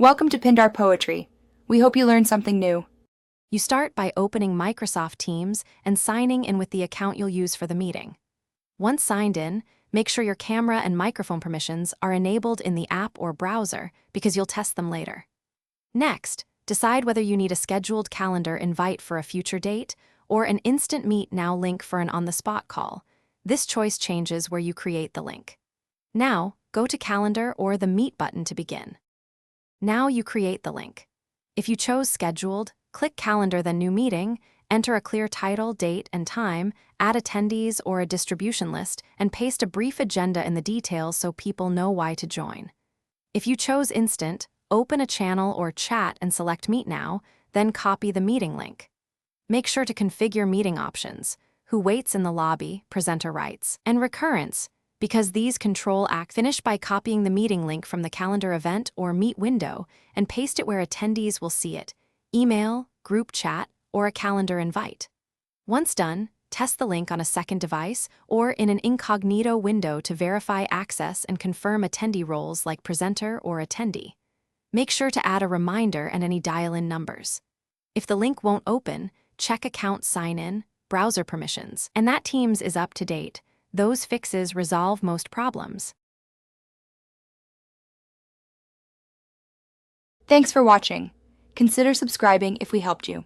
Welcome to Pindar Poetry. We hope you learned something new. You start by opening Microsoft Teams and signing in with the account you'll use for the meeting. Once signed in, make sure your camera and microphone permissions are enabled in the app or browser because you'll test them later. Next, decide whether you need a scheduled calendar invite for a future date or an Instant Meet Now link for an on-the-spot call. This choice changes where you create the link. Now, go to Calendar or the Meet button to begin. Now you create the link. If you chose Scheduled, click Calendar then New Meeting, enter a clear title, date, and time, add attendees or a distribution list, and paste a brief agenda in the details so people know why to join. If you chose Instant, open a channel or chat and select Meet Now, then copy the meeting link. Make sure to configure meeting options, who waits in the lobby, presenter rights, and recurrence, because these control act. Finish by copying the meeting link from the calendar event or meet window and paste it where attendees will see it, email, group chat, or a calendar invite. Once done, test the link on a second device or in an incognito window to verify access and confirm attendee roles like presenter or attendee. Make sure to add a reminder and any dial-in numbers. If the link won't open, check account sign-in, browser permissions, and that Teams is up to date. Those fixes resolve most problems. Thanks for watching. Consider subscribing if we helped you.